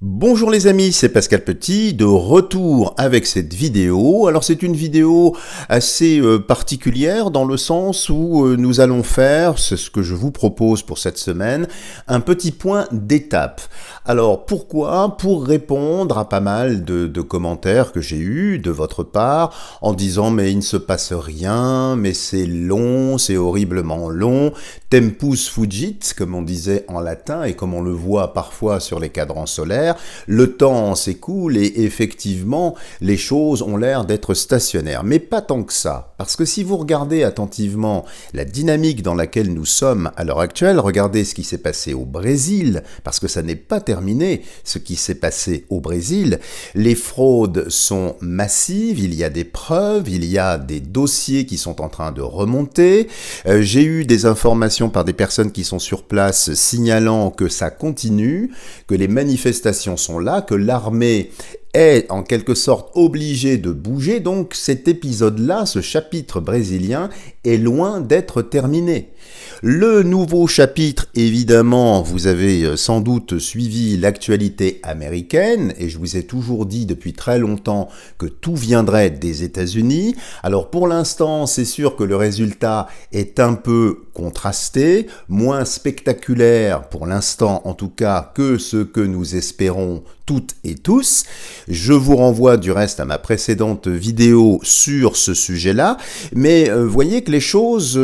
Bonjour les amis, c'est Pascal Petit, de retour avec cette vidéo. Alors c'est une vidéo assez particulière dans le sens où nous allons faire, c'est ce que je vous propose pour cette semaine, un petit point d'étape. Alors pourquoi? Pour répondre à pas mal de commentaires que j'ai eus de votre part en disant mais il ne se passe rien, mais c'est long, c'est horriblement long, tempus fugit comme on disait en latin et comme on le voit parfois sur les cadrans solaires. Le temps s'écoule et effectivement, les choses ont l'air d'être stationnaires. Mais pas tant que ça, parce que si vous regardez attentivement la dynamique dans laquelle nous sommes à l'heure actuelle, regardez ce qui s'est passé au Brésil, parce que ça n'est pas terminé ce qui s'est passé au Brésil. Les fraudes sont massives, il y a des preuves, il y a des dossiers qui sont en train de remonter. J'ai eu des informations par des personnes qui sont sur place signalant que ça continue, que les manifestations sont là, que l'armée est en quelque sorte obligée de bouger, donc cet épisode-là, ce chapitre brésilien, est loin d'être terminé. Le nouveau chapitre, évidemment, vous avez sans doute suivi l'actualité américaine, et je vous ai toujours dit depuis très longtemps que tout viendrait des États-Unis. Alors pour l'instant, c'est sûr que le résultat est un peu contrasté, moins spectaculaire pour l'instant en tout cas que ce que nous espérons toutes et tous. Je vous renvoie du reste à ma précédente vidéo sur ce sujet-là, mais voyez que les choses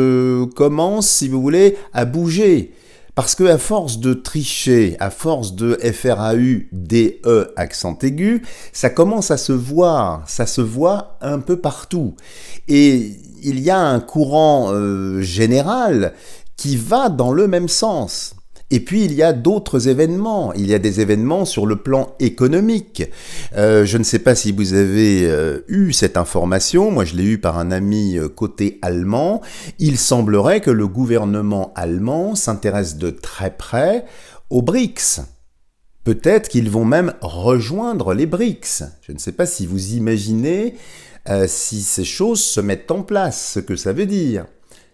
commencent, si vous voulez, à bouger. Parce que à force de tricher, à force de FRAUDE accent aigu, ça commence à se voir, ça se voit un peu partout. Et il y a un courant général qui va dans le même sens. Et puis il y a d'autres événements, il y a des événements sur le plan économique. Je ne sais pas si vous avez eu cette information, moi je l'ai eu par un ami côté allemand. Il semblerait que le gouvernement allemand s'intéresse de très près aux BRICS. Peut-être qu'ils vont même rejoindre les BRICS. Je ne sais pas si vous imaginez si ces choses se mettent en place, ce que ça veut dire.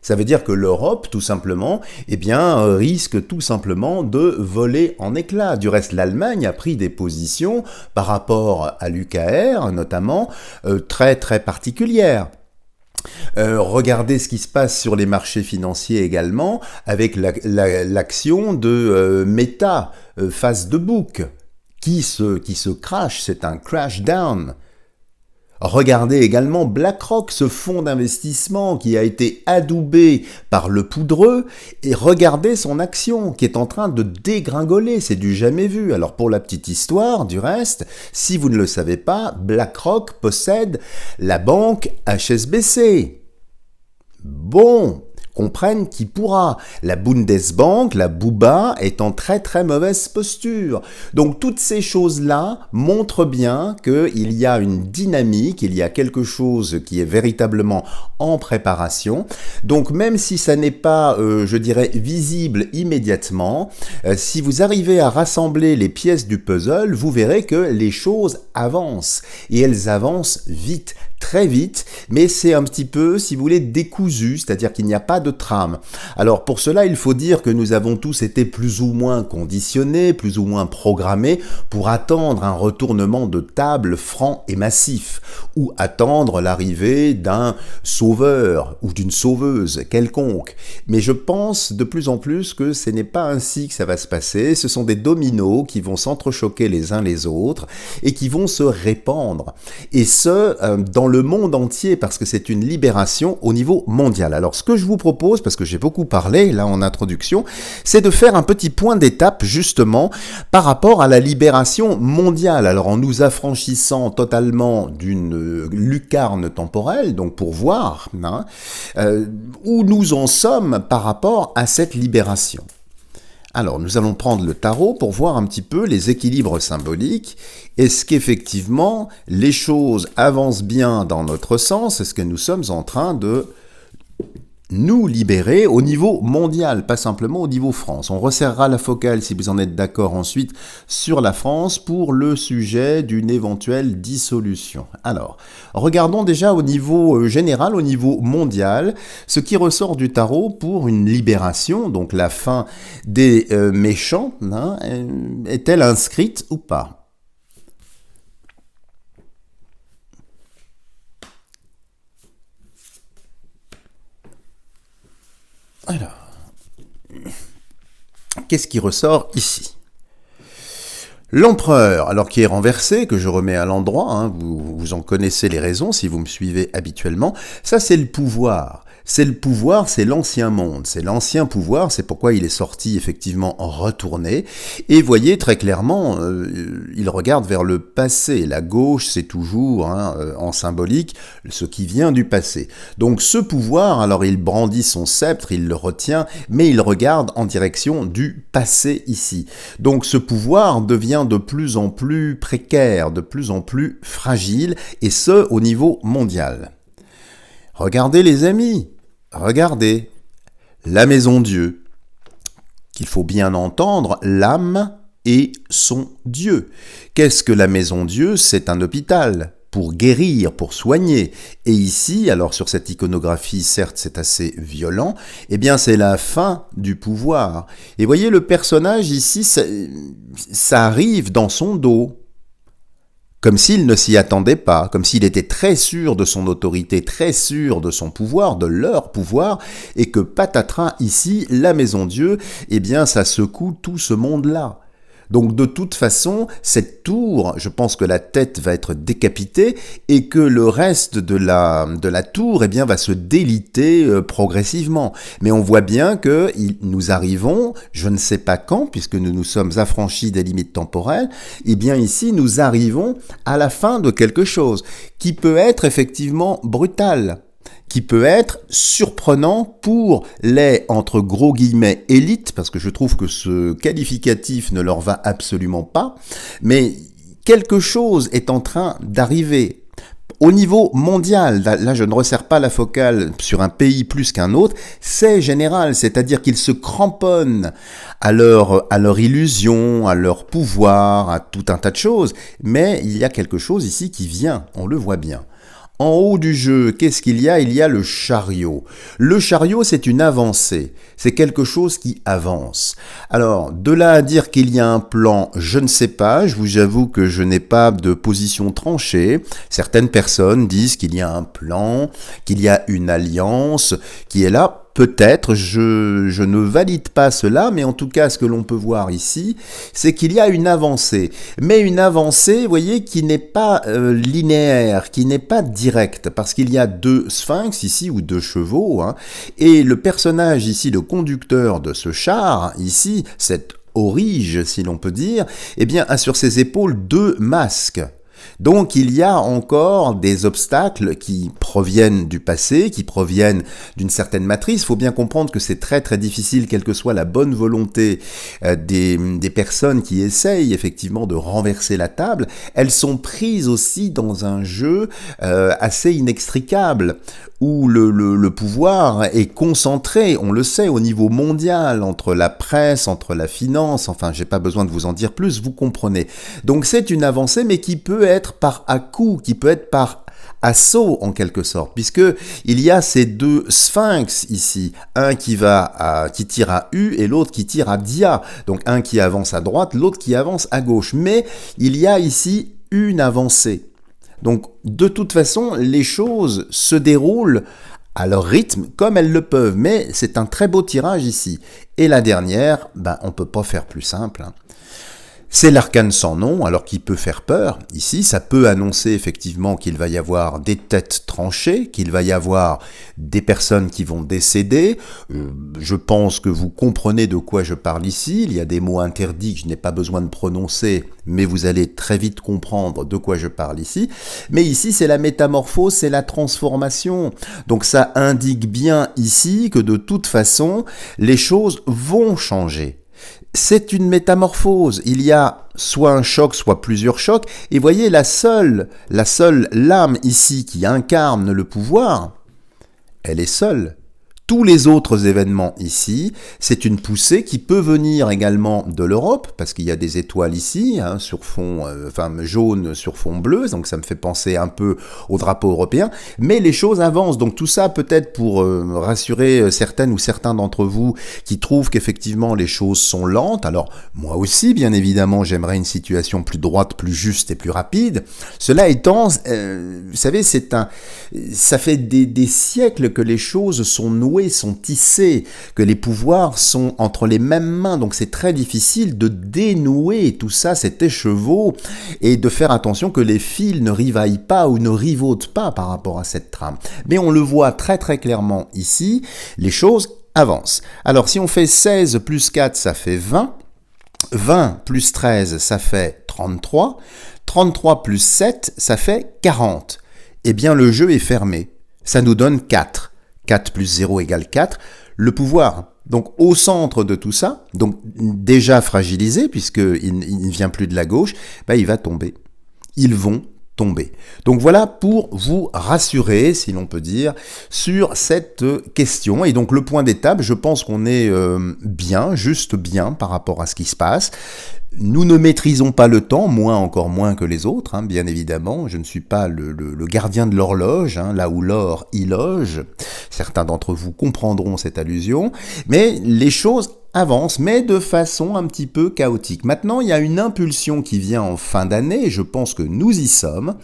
Ça veut dire que l'Europe, tout simplement, risque tout simplement de voler en éclats. Du reste, l'Allemagne a pris des positions par rapport à l'UKR, notamment, très très particulières. Regardez ce qui se passe sur les marchés financiers également, avec l'action de Meta, Facebook, qui se crash, c'est un crash down. Regardez également BlackRock, ce fonds d'investissement qui a été adoubé par le poudreux, et regardez son action qui est en train de dégringoler, c'est du jamais vu. Alors pour la petite histoire, du reste, si vous ne le savez pas, BlackRock possède la banque HSBC. Bon, comprenne qui pourra. La Bundesbank, la Buba, est en très très mauvaise posture. Donc toutes ces choses-là montrent bien qu'il y a une dynamique, il y a quelque chose qui est véritablement en préparation. Donc même si ça n'est pas, je dirais, visible immédiatement, si vous arrivez à rassembler les pièces du puzzle, vous verrez que les choses avancent. Et elles avancent vite, très vite, mais c'est un petit peu, si vous voulez, décousu, c'est-à-dire qu'il n'y a pas de trame. Alors pour cela, il faut dire que nous avons tous été plus ou moins conditionnés, plus ou moins programmés pour attendre un retournement de table franc et massif, ou attendre l'arrivée d'un sauveur ou d'une sauveuse quelconque. Mais je pense de plus en plus que ce n'est pas ainsi que ça va se passer, ce sont des dominos qui vont s'entrechoquer les uns les autres et qui vont se répandre. Et ce, dans le monde entier, parce que c'est une libération au niveau mondial. Alors ce que je vous propose, parce que j'ai beaucoup parlé là en introduction, c'est de faire un petit point d'étape justement par rapport à la libération mondiale. Alors en nous affranchissant totalement d'une lucarne temporelle, donc pour voir où nous en sommes par rapport à cette libération. Alors, nous allons prendre le tarot pour voir un petit peu les équilibres symboliques. Est-ce qu'effectivement, les choses avancent bien dans notre sens? Est-ce que nous sommes en train de nous libérer au niveau mondial, pas simplement au niveau France. On resserrera la focale, si vous en êtes d'accord ensuite, sur la France pour le sujet d'une éventuelle dissolution. Alors, regardons déjà au niveau général, au niveau mondial, ce qui ressort du tarot pour une libération, donc la fin des méchants, hein, est-elle inscrite ou pas ? Alors, qu'est-ce qui ressort ici ? L'empereur, alors qui est renversé, que je remets à l'endroit, hein, vous en connaissez les raisons si vous me suivez habituellement, ça c'est le pouvoir. C'est le pouvoir, c'est l'ancien monde, c'est l'ancien pouvoir, c'est pourquoi il est sorti effectivement retourné. Et voyez très clairement, il regarde vers le passé. La gauche, c'est toujours en symbolique ce qui vient du passé. Donc ce pouvoir, alors il brandit son sceptre, il le retient, mais il regarde en direction du passé ici. Donc ce pouvoir devient de plus en plus précaire, de plus en plus fragile, et ce au niveau mondial. Regardez les amis, regardez, la maison Dieu, qu'il faut bien entendre, l'âme et son Dieu. Qu'est-ce que la maison Dieu ? C'est un hôpital pour guérir, pour soigner. Et ici, alors sur cette iconographie, certes c'est assez violent, eh bien c'est la fin du pouvoir. Et voyez le personnage ici, ça arrive dans son dos. Comme s'il ne s'y attendait pas, comme s'il était très sûr de son autorité, très sûr de son pouvoir, de leur pouvoir, et que patatras ici, la maison Dieu, eh bien ça secoue tout ce monde-là. Donc de toute façon, cette tour, je pense que la tête va être décapitée et que le reste de la tour, eh bien, va se déliter progressivement. Mais on voit bien que nous arrivons, je ne sais pas quand, puisque nous nous sommes affranchis des limites temporelles, eh bien ici nous arrivons à la fin de quelque chose qui peut être effectivement brutal, qui peut être surprenant pour les, entre gros guillemets, élites, parce que je trouve que ce qualificatif ne leur va absolument pas, mais quelque chose est en train d'arriver. Au niveau mondial, là je ne resserre pas la focale sur un pays plus qu'un autre, c'est général, c'est-à-dire qu'ils se cramponnent à leur illusion, à leur pouvoir, à tout un tas de choses, mais il y a quelque chose ici qui vient, on le voit bien. En haut du jeu, qu'est-ce qu'il y a ? Il y a le chariot. Le chariot, c'est une avancée. C'est quelque chose qui avance. Alors, de là à dire qu'il y a un plan, je ne sais pas. Je vous avoue que je n'ai pas de position tranchée. Certaines personnes disent qu'il y a un plan, qu'il y a une alliance qui est là. Peut-être, je ne valide pas cela, mais en tout cas, ce que l'on peut voir ici, c'est qu'il y a une avancée. Mais une avancée, vous voyez, qui n'est pas linéaire, qui n'est pas directe, parce qu'il y a deux sphinx ici, ou deux chevaux, hein, et le personnage ici, le conducteur de ce char, ici, cette aurige, si l'on peut dire, eh bien, a sur ses épaules deux masques. Donc il y a encore des obstacles qui proviennent du passé, qui proviennent d'une certaine matrice. Il faut bien comprendre que c'est très très difficile, quelle que soit la bonne volonté des personnes qui essayent effectivement de renverser la table. Elles sont prises aussi dans un jeu assez inextricable, où le pouvoir est concentré, on le sait, au niveau mondial, entre la presse, entre la finance, enfin, j'ai pas besoin de vous en dire plus, vous comprenez. Donc c'est une avancée, mais qui peut être par à-coup, qui peut être par assaut en quelque sorte, puisque il y a ces deux sphinx ici, un qui tire à U et l'autre qui tire à Dia, donc un qui avance à droite, l'autre qui avance à gauche, mais il y a ici une avancée. Donc, de toute façon, les choses se déroulent à leur rythme, comme elles le peuvent, mais c'est un très beau tirage ici. Et la dernière, on peut pas faire plus simple, hein. C'est l'arcane sans nom, alors qui peut faire peur. Ici, ça peut annoncer effectivement qu'il va y avoir des têtes tranchées, qu'il va y avoir des personnes qui vont décéder. Je pense que vous comprenez de quoi je parle ici. Il y a des mots interdits que je n'ai pas besoin de prononcer, mais vous allez très vite comprendre de quoi je parle ici. Mais ici, c'est la métamorphose, c'est la transformation. Donc ça indique bien ici que de toute façon, les choses vont changer. C'est une métamorphose, il y a soit un choc, soit plusieurs chocs, et voyez la seule lame ici qui incarne le pouvoir, elle est seule. tous les autres événements ici, c'est une poussée qui peut venir également de l'Europe, parce qu'il y a des étoiles ici, hein, sur fond, jaune sur fond bleu, donc ça me fait penser un peu au drapeau européen, mais les choses avancent, donc tout ça peut-être pour rassurer certaines ou certains d'entre vous qui trouvent qu'effectivement les choses sont lentes. Alors moi aussi, bien évidemment, j'aimerais une situation plus droite, plus juste et plus rapide. Cela étant, vous savez, ça fait des siècles que les choses sont nouées, sont tissées, que les pouvoirs sont entre les mêmes mains, donc c'est très difficile de dénouer tout ça, cet écheveau, et de faire attention que les fils ne rivaillent pas ou ne rivautent pas par rapport à cette trame. Mais on le voit très très clairement ici, les choses avancent. Alors si on fait 16 plus 4, ça fait 20, 20 plus 13, ça fait 33, 33 plus 7, ça fait 40. Eh bien le jeu est fermé, ça nous donne 4. 4 plus 0 égale 4, le pouvoir. Donc au centre de tout ça, donc déjà fragilisé puisqu'il ne vient plus de la gauche, il va tomber. Ils vont tomber. Donc voilà pour vous rassurer, si l'on peut dire, sur cette question. Et donc le point d'étape, je pense qu'on est bien, juste bien par rapport à ce qui se passe. Nous ne maîtrisons pas le temps, moi encore moins que les autres, hein, bien évidemment. Je ne suis pas le gardien de l'horloge, hein, là où l'or y loge. Certains d'entre vous comprendront cette allusion. Mais les choses avancent, mais de façon un petit peu chaotique. Maintenant, il y a une impulsion qui vient en fin d'année, et je pense que nous y sommes.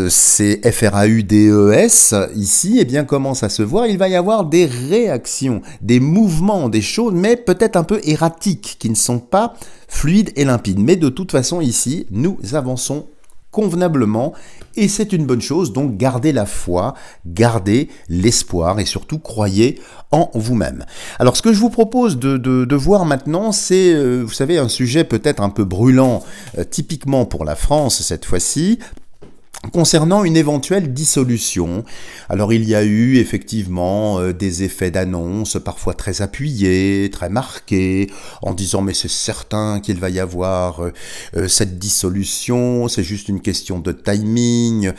C'est FRAUDES ici, et bien commence à se voir, il va y avoir des réactions, des mouvements, des choses, mais peut-être un peu erratiques, qui ne sont pas fluides et limpides. Mais de toute façon ici, nous avançons convenablement, et c'est une bonne chose, donc gardez la foi, gardez l'espoir, et surtout croyez en vous-même. Alors ce que je vous propose de voir maintenant, c'est, vous savez, un sujet peut-être un peu brûlant, typiquement pour la France cette fois-ci, concernant une éventuelle dissolution. Alors il y a eu effectivement des effets d'annonce, parfois très appuyés, très marqués, en disant mais c'est certain qu'il va y avoir cette dissolution, c'est juste une question de timing.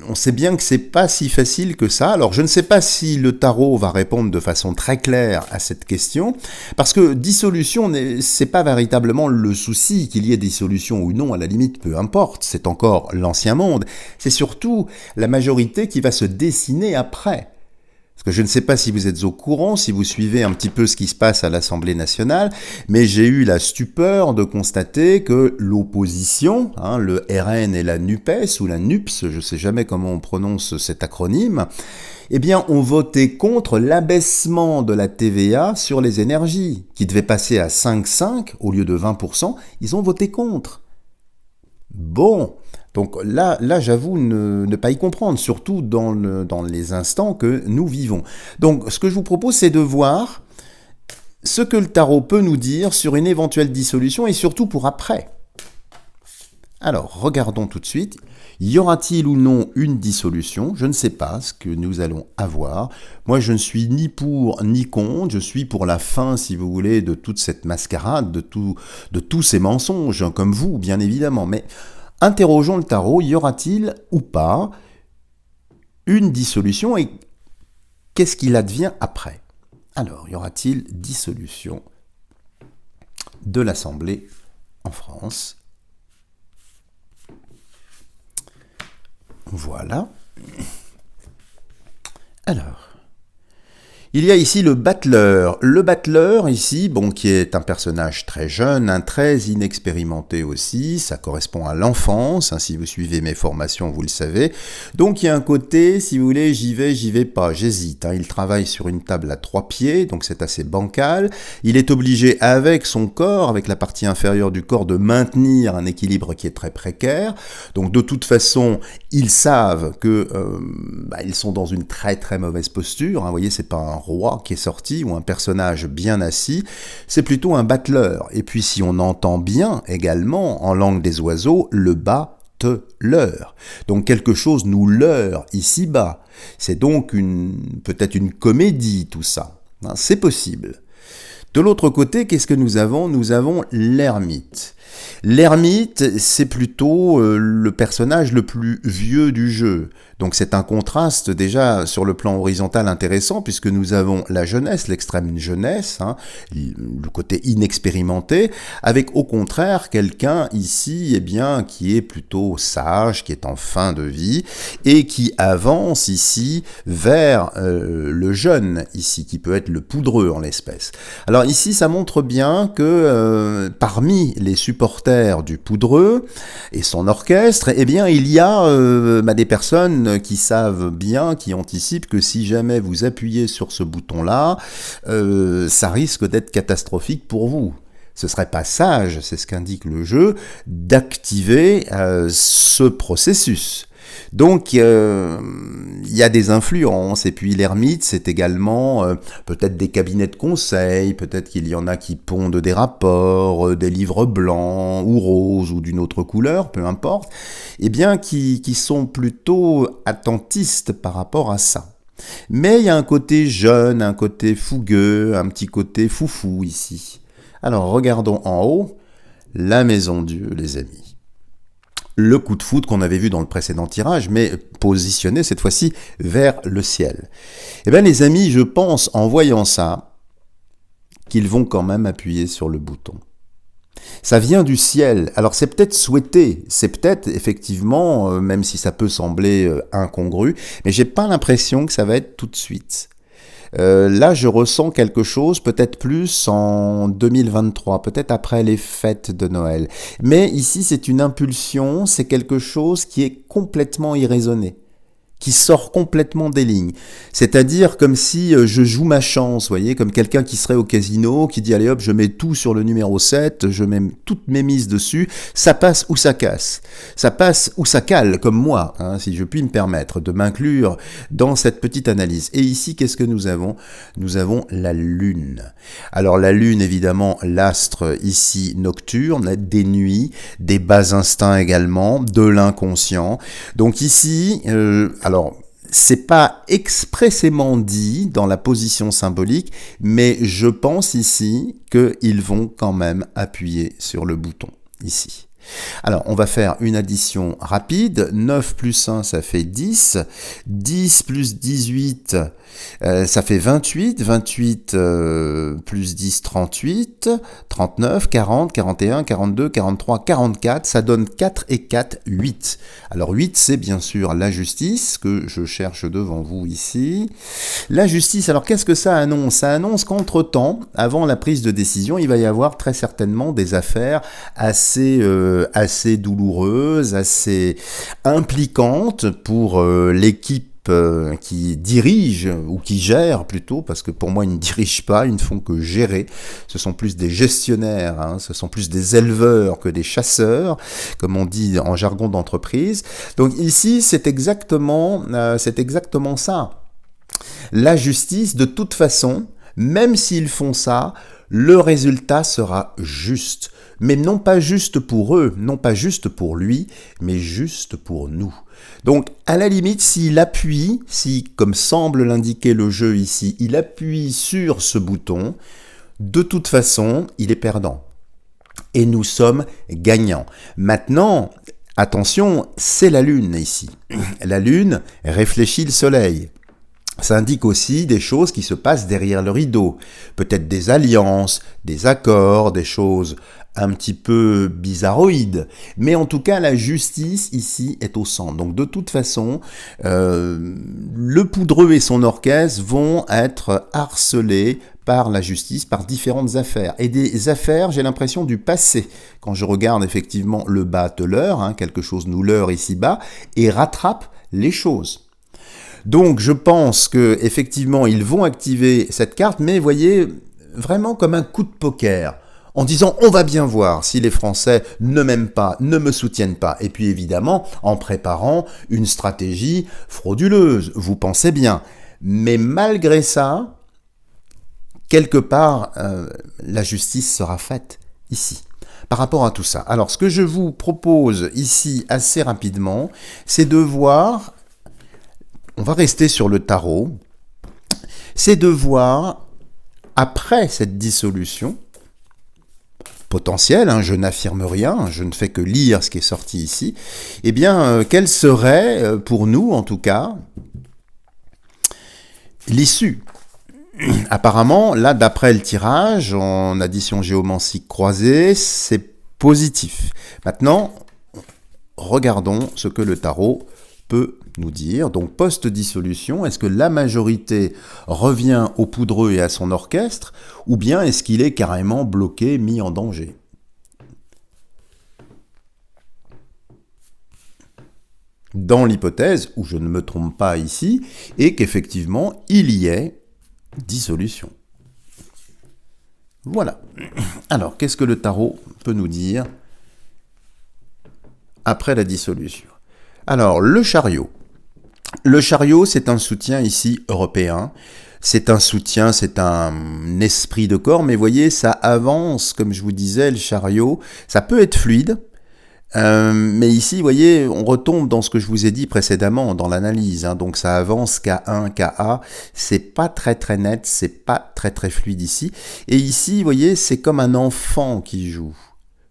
On sait bien que c'est pas si facile que ça. Alors je ne sais pas si le tarot va répondre de façon très claire à cette question, parce que dissolution, c'est pas véritablement le souci, qu'il y ait dissolution ou non, à la limite, peu importe, c'est encore l'ancien monde, c'est surtout la majorité qui va se dessiner après. Parce que je ne sais pas si vous êtes au courant, si vous suivez un petit peu ce qui se passe à l'Assemblée nationale, mais j'ai eu la stupeur de constater que l'opposition, hein, le RN et la NUPES, ou la NUPS, je ne sais jamais comment on prononce cet acronyme, eh bien, ont voté contre l'abaissement de la TVA sur les énergies, qui devait passer à 5,5 au lieu de 20%, ils ont voté contre. Bon, donc là j'avoue ne pas y comprendre, surtout dans les instants que nous vivons. Donc ce que je vous propose, c'est de voir ce que le tarot peut nous dire sur une éventuelle dissolution et surtout pour après. Alors, regardons tout de suite. Y aura-t-il ou non une dissolution? Je ne sais pas ce que nous allons avoir. Moi, je ne suis ni pour ni contre. Je suis pour la fin, si vous voulez, de toute cette mascarade, de tous ces mensonges, hein, comme vous, bien évidemment. Mais interrogeons le tarot. Y aura-t-il ou pas une dissolution et qu'est-ce qu'il advient après? Alors, y aura-t-il dissolution de l'Assemblée en France? Voilà. Alors, il y a ici le battleur. Le battleur, ici, bon, qui est un personnage très jeune, très inexpérimenté aussi, ça correspond à l'enfance, hein, si vous suivez mes formations, vous le savez. Donc il y a un côté, si vous voulez, j'y vais pas, j'hésite. Hein. Il travaille sur une table à 3 pieds, donc c'est assez bancal. Il est obligé, avec son corps, avec la partie inférieure du corps, de maintenir un équilibre qui est très précaire. Donc de toute façon, ils savent que ils sont dans une très très mauvaise posture. Hein. Vous voyez, c'est pas un roi qui est sorti ou un personnage bien assis, c'est plutôt un battleur. Et puis si on entend bien également en langue des oiseaux, le battleur. Donc quelque chose nous leurre ici-bas. C'est donc peut-être une comédie tout ça. Hein, c'est possible. De l'autre côté, qu'est-ce que nous avons? Nous avons l'ermite. L'ermite, c'est plutôt le personnage le plus vieux du jeu. Donc c'est un contraste déjà sur le plan horizontal intéressant, puisque nous avons la jeunesse, l'extrême jeunesse, hein, le côté inexpérimenté, avec au contraire quelqu'un ici eh bien, qui est plutôt sage, qui est en fin de vie, et qui avance ici vers le jeune, ici, qui peut être le poudreux en l'espèce. Alors ici, ça montre bien que parmi les supporters du poudreux et son orchestre, eh bien, il y a des personnes qui savent bien, qui anticipent que si jamais vous appuyez sur ce bouton-là, ça risque d'être catastrophique pour vous. Ce serait pas sage, c'est ce qu'indique le jeu, d'activer ce processus. Donc, il y a des influences, et puis l'ermite, c'est également peut-être des cabinets de conseil, peut-être qu'il y en a qui pondent des rapports, des livres blancs, ou roses, ou d'une autre couleur, peu importe, eh bien, qui sont plutôt attentistes par rapport à ça. Mais il y a un côté jeune, un côté fougueux, un petit côté foufou ici. Alors, regardons en haut, la maison Dieu, les amis. Le coup de foudre qu'on avait vu dans le précédent tirage, mais positionné cette fois-ci vers le ciel. Eh bien les amis, je pense en voyant ça, qu'ils vont quand même appuyer sur le bouton. Ça vient du ciel, alors c'est peut-être souhaité, c'est peut-être effectivement, même si ça peut sembler incongru, mais j'ai pas l'impression que ça va être tout de suite. Là, je ressens quelque chose, peut-être plus en 2023, peut-être après les fêtes de Noël. Mais ici, c'est une impulsion, c'est quelque chose qui est complètement irraisonné, qui sort complètement des lignes. C'est-à-dire comme si je joue ma chance, vous voyez, comme quelqu'un qui serait au casino, qui dit allez hop, je mets tout sur le numéro 7, je mets toutes mes mises dessus, ça passe ou ça casse. Ça passe ou ça cale, comme moi, hein, si je puis me permettre de m'inclure dans cette petite analyse. Et ici, qu'est-ce que nous avons? Nous avons la Lune. Alors la Lune, évidemment, l'astre ici nocturne, des nuits, des bas instincts également, de l'inconscient. Donc ici, alors, c'est pas expressément dit dans la position symbolique, mais je pense ici qu'ils vont quand même appuyer sur le bouton, ici. Alors, on va faire une addition rapide. 9 plus 1, ça fait 10. 10 plus 18, ça fait 28. 28 plus 10, 38. 39, 40, 41, 42, 43, 44. Ça donne 4 et 4, 8. Alors, 8, c'est bien sûr la justice que je cherche devant vous ici. La justice, alors qu'est-ce que ça annonce? Ça annonce qu'entre-temps, avant la prise de décision, il va y avoir très certainement des affaires assez douloureuse, assez impliquante pour l'équipe qui dirige, ou qui gère plutôt, parce que pour moi ils ne dirigent pas, ils ne font que gérer, ce sont plus des gestionnaires, hein, ce sont plus des éleveurs que des chasseurs, comme on dit en jargon d'entreprise. Donc ici c'est exactement ça. La justice, de toute façon, même s'ils font ça, le résultat sera juste. Mais non pas juste pour eux, non pas juste pour lui, mais juste pour nous. Donc, à la limite, s'il appuie, si, comme semble l'indiquer le jeu ici, il appuie sur ce bouton, de toute façon, il est perdant. Et nous sommes gagnants. Maintenant, attention, c'est la Lune ici. La Lune réfléchit le Soleil. Ça indique aussi des choses qui se passent derrière le rideau. Peut-être des alliances, des accords, des choses un petit peu bizarroïdes. Mais en tout cas, la justice ici est au centre. Donc de toute façon, le poudreux et son orchestre vont être harcelés par la justice, par différentes affaires. Et des affaires, j'ai l'impression, du passé. Quand je regarde effectivement le battleur, hein, quelque chose nous leurre ici-bas, et rattrape les choses. Donc je pense que effectivement ils vont activer cette carte, mais voyez, vraiment comme un coup de poker, en disant on va bien voir si les Français ne m'aiment pas, ne me soutiennent pas, et puis évidemment en préparant une stratégie frauduleuse, vous pensez bien. Mais malgré ça, quelque part, la justice sera faite ici. Par rapport à tout ça. Alors ce que je vous propose ici assez rapidement, c'est de voir... On va rester sur le tarot, c'est de voir après cette dissolution potentielle, je n'affirme rien, je ne fais que lire ce qui est sorti ici, eh bien, quelle serait, pour nous en tout cas, l'issue? Apparemment, là, d'après le tirage, en addition géomantique croisée, c'est positif. Maintenant, regardons ce que le tarot peut nous dire. Donc, post-dissolution, est-ce que la majorité revient au poudreux et à son orchestre, ou bien est-ce qu'il est carrément bloqué, mis en danger? Dans l'hypothèse, où je ne me trompe pas ici, et qu'effectivement, il y ait dissolution. Voilà. Alors, qu'est-ce que le tarot peut nous dire après la dissolution? Alors, le chariot. Le chariot, c'est un soutien ici européen. C'est un soutien, c'est un esprit de corps, mais voyez, ça avance, comme je vous disais, le chariot. Ça peut être fluide, mais ici, vous voyez, on retombe dans ce que je vous ai dit précédemment dans l'analyse. Donc ça avance K1, KA, c'est pas très très net, c'est pas très très fluide ici. Et ici, vous voyez, c'est comme un enfant qui joue,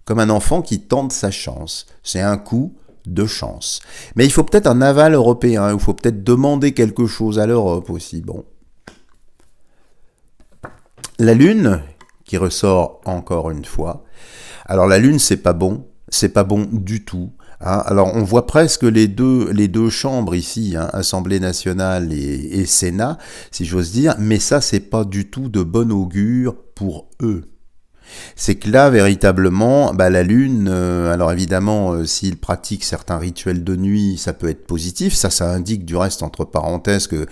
comme un enfant qui tente sa chance. C'est un coup de chance. Mais il faut peut-être un aval européen, il faut peut-être demander quelque chose à l'Europe aussi. Bon. La Lune, qui ressort encore une fois. Alors la Lune, c'est pas bon. C'est pas bon du tout. Alors on voit presque les deux chambres ici, Assemblée nationale et Sénat, si j'ose dire, mais ça c'est pas du tout de bon augure pour eux. C'est que là, véritablement, la Lune, alors évidemment, s'ils pratiquent certains rituels de nuit, ça peut être positif. Ça indique du reste, entre parenthèses, que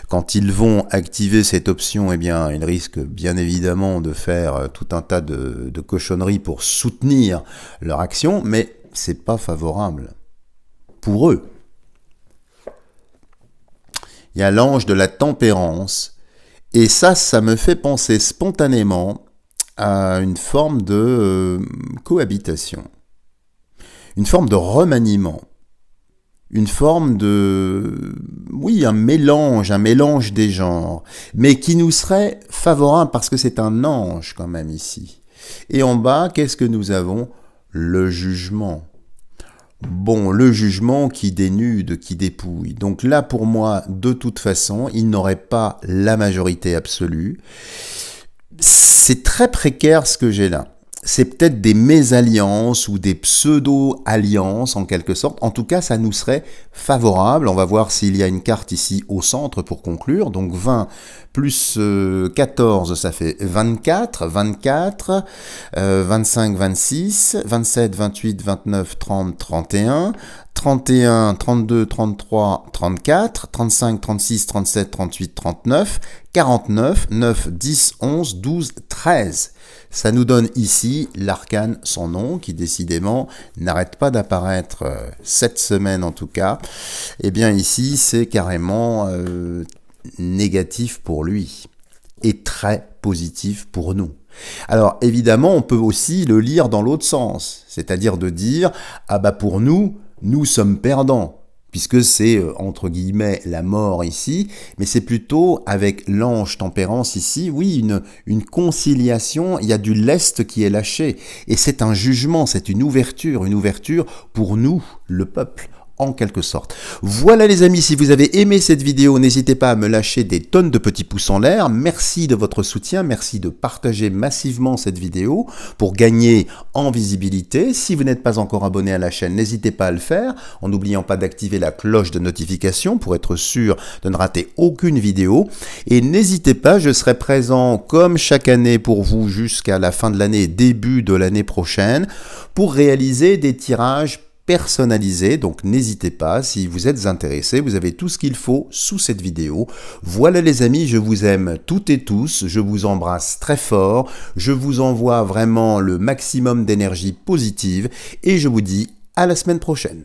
quand ils vont activer cette option, eh bien, ils risquent bien évidemment de faire tout un tas de cochonneries pour soutenir leur action, mais c'est pas favorable pour eux. Il y a l'ange de la tempérance, et ça me fait penser spontanément à une forme de cohabitation, une forme de remaniement, une forme de, oui, un mélange des genres, mais qui nous serait favorable parce que c'est un ange quand même ici. Et en bas, qu'est-ce que nous avons? Le jugement. Bon, le jugement qui dénude, qui dépouille. Donc là, pour moi, de toute façon, il n'aurait pas la majorité absolue. C'est très précaire ce que j'ai là. C'est peut-être des mésalliances ou des pseudo-alliances en quelque sorte. En tout cas, ça nous serait favorable. On va voir s'il y a une carte ici au centre pour conclure. Donc 20 plus 14, ça fait 24. 24, 25, 26, 27, 28, 29, 30, 31. 31, 32, 33, 34, 35, 36, 37, 38, 39, 49, 9, 10, 11, 12, 13. Ça nous donne ici l'arcane sans nom qui décidément n'arrête pas d'apparaître cette semaine en tout cas. Eh bien ici c'est carrément négatif pour lui et très positif pour nous. Alors évidemment on peut aussi le lire dans l'autre sens, c'est-à-dire de dire ah pour nous sommes perdants, puisque c'est, entre guillemets, la mort ici, mais c'est plutôt avec l'ange tempérance ici, oui, une conciliation, il y a du lest qui est lâché, et c'est un jugement, c'est une ouverture pour nous, le peuple, en quelque sorte. Voilà les amis, si vous avez aimé cette vidéo, n'hésitez pas à me lâcher des tonnes de petits pouces en l'air. Merci de votre soutien, merci de partager massivement cette vidéo pour gagner en visibilité. Si vous n'êtes pas encore abonné à la chaîne, n'hésitez pas à le faire, en n'oubliant pas d'activer la cloche de notification pour être sûr de ne rater aucune vidéo. Et n'hésitez pas, je serai présent comme chaque année pour vous jusqu'à la fin de l'année, début de l'année prochaine, pour réaliser des tirages personnalisé, donc n'hésitez pas, si vous êtes intéressé, vous avez tout ce qu'il faut sous cette vidéo. Voilà les amis, je vous aime toutes et tous, je vous embrasse très fort, je vous envoie vraiment le maximum d'énergie positive et je vous dis à la semaine prochaine.